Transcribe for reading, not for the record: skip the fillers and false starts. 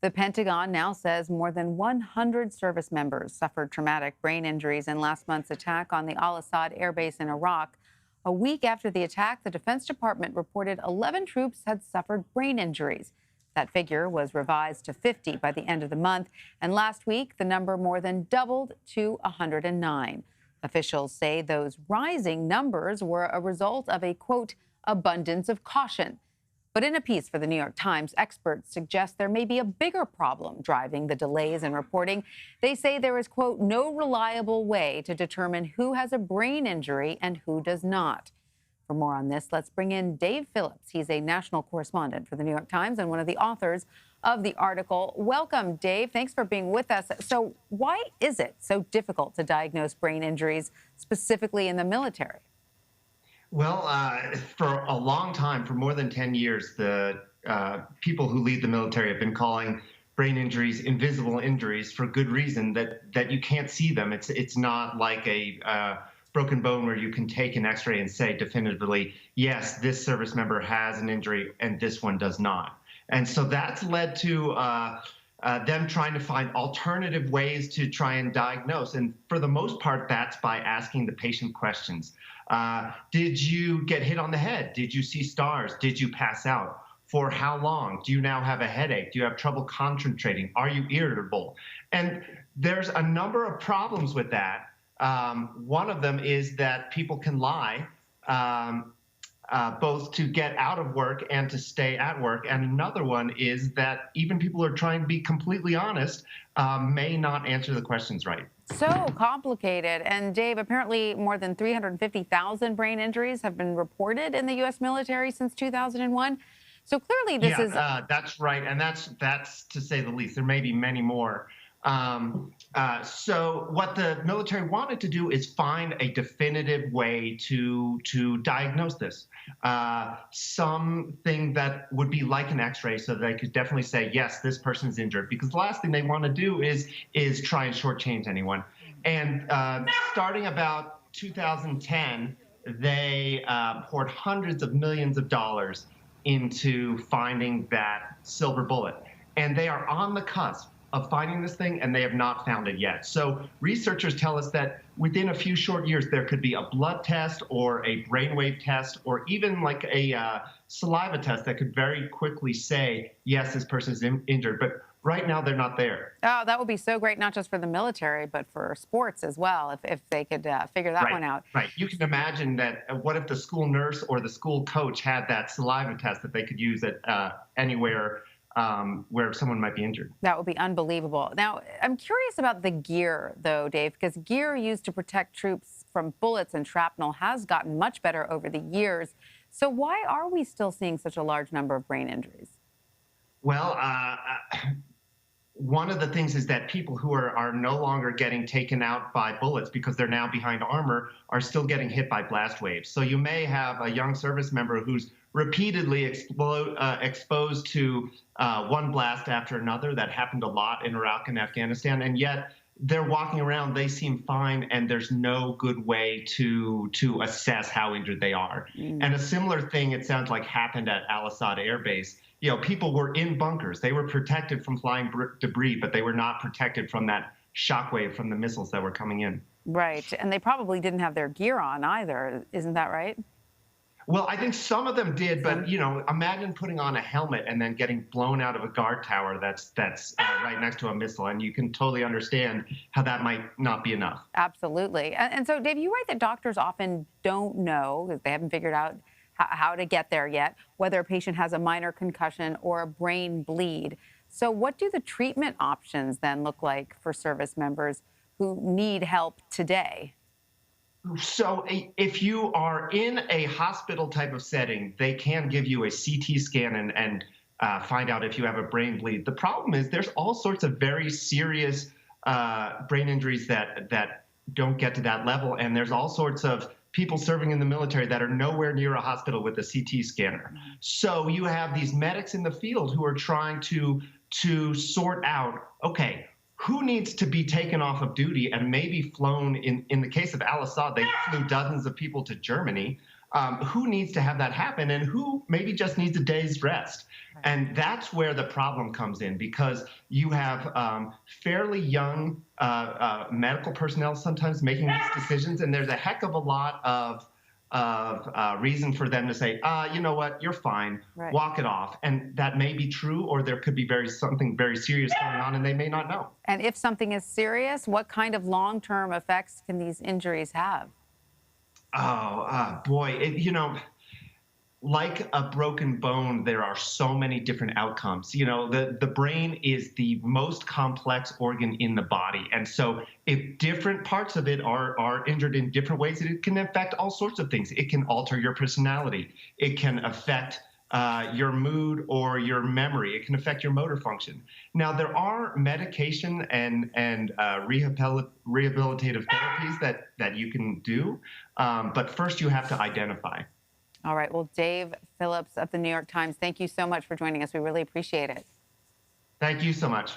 The Pentagon now says more than 100 service members suffered traumatic brain injuries in last month's attack on the Al Assad air base in Iraq. A week after the attack, the Defense Department reported 11 troops had suffered brain injuries. That figure was revised to 50 by the end of the month. And last week, the number more than doubled to 109. Officials say those rising numbers were a result of a, quote, abundance of caution. But in a piece for the New York Times, experts suggest there may be a bigger problem driving the delays in reporting. They say there is, quote, no reliable way to determine who has a brain injury and who does not. For more on this, let's bring in Dave Phillips. He's a national correspondent for the New York Times and one of the authors of the article. Welcome, Dave. Thanks for being with us. So why is it so difficult to diagnose brain injuries, specifically in the military? Well, for a long time, for more than 10 years, the people who lead the military have been calling brain injuries invisible injuries for good reason, that you can't see them. It's not like a broken bone where you can take an x-ray and say definitively, yes, this service member has an injury and this one does not. And so that's led to them trying to find alternative ways to try and diagnose. And for the most part, that's by asking the patient questions. Did you get hit on the head? Did you see stars? Did you pass out? For how long? Do you now have a headache? Do you have trouble concentrating? Are you irritable? And there's a number of problems with that. One of them is that people can lie, both to get out of work and to stay at work. And another one is that even people who are trying to be completely honest may not answer the questions right. So complicated. And Dave, apparently more than 350,000 brain injuries have been reported in the U.S. military since 2001. So clearly this is... that's right. And that's to say the least. There may be many more. So what the military wanted to do is find a definitive way to diagnose this. Something that would be like an x-ray so that they could definitely say, yes, this person's injured. Because the last thing they want to do is try and shortchange anyone. And starting about 2010, they poured hundreds of millions of dollars into finding that silver bullet. And they are on the cusp of finding this thing, and they have not found it yet. So researchers tell us that within a few short years, there could be a blood test or a brainwave test or even like a saliva test that could very quickly say, yes, this person is injured. But right now, they're not there. Oh, that would be so great, not just for the military, but for sports as well, if they could figure that one out. Right. You can imagine that what if the school nurse or the school coach had that saliva test that they could use at anywhere where someone might be injured. That would be unbelievable. Now, I'm curious about the gear, though, Dave, because gear used to protect troops from bullets and shrapnel has gotten much better over the years. So why are we still seeing such a large number of brain injuries? Well, one of the things is that people who are no longer getting taken out by bullets because they're now behind armor are still getting hit by blast waves. So you may have a young service member who's repeatedly exposed to one blast after another. That happened a lot in Iraq and Afghanistan, and yet they're walking around, they seem fine, and there's no good way to assess how injured they are. And a similar thing, it sounds like, happened at Al Assad Air Base. You know, people were in bunkers. They were protected from flying debris, but they were not protected from that shockwave from the missiles that were coming in. Right, and they probably didn't have their gear on either. Isn't that right? Well, I think some of them did, but, you know, imagine putting on a helmet and then getting blown out of a guard tower that's right next to a missile, and you can totally understand how that might not be enough. Absolutely. And so, Dave, you write that doctors often don't know, because they haven't figured out how to get there yet, whether a patient has a minor concussion or a brain bleed. So what do the treatment options then look like for service members who need help today? So if you are in a hospital type of setting, they can give you a CT scan and find out if you have a brain bleed. The problem is there's all sorts of very serious brain injuries that don't get to that level. And there's all sorts of people serving in the military that are nowhere near a hospital with a CT scanner. So you have these medics in the field who are trying to sort out, okay, who needs to be taken off of duty and maybe flown in the case of Al Assad, they flew dozens of people to Germany. who needs to have that happen and who maybe just needs a day's rest. And that's where the problem comes in, because you have fairly young medical personnel sometimes making these decisions, and there's a heck of a lot of reason for them to say, you know what, you're fine, Right. walk it off. And that may be true, or there could be something very serious going on, and they may not know. And if something is serious, what kind of long-term effects can these injuries have? Oh, boy, like a broken bone, there are so many different outcomes. The brain is the most complex organ in the body. And so if different parts of it are injured in different ways, it can affect all sorts of things. It can alter your personality. It can affect your mood or your memory. It can affect your motor function. Now, there are medication and rehabilitative therapies that you can do, but first you have to identify. All right. Well, Dave Phillips of the New York Times, thank you so much for joining us. We really appreciate it. Thank you so much.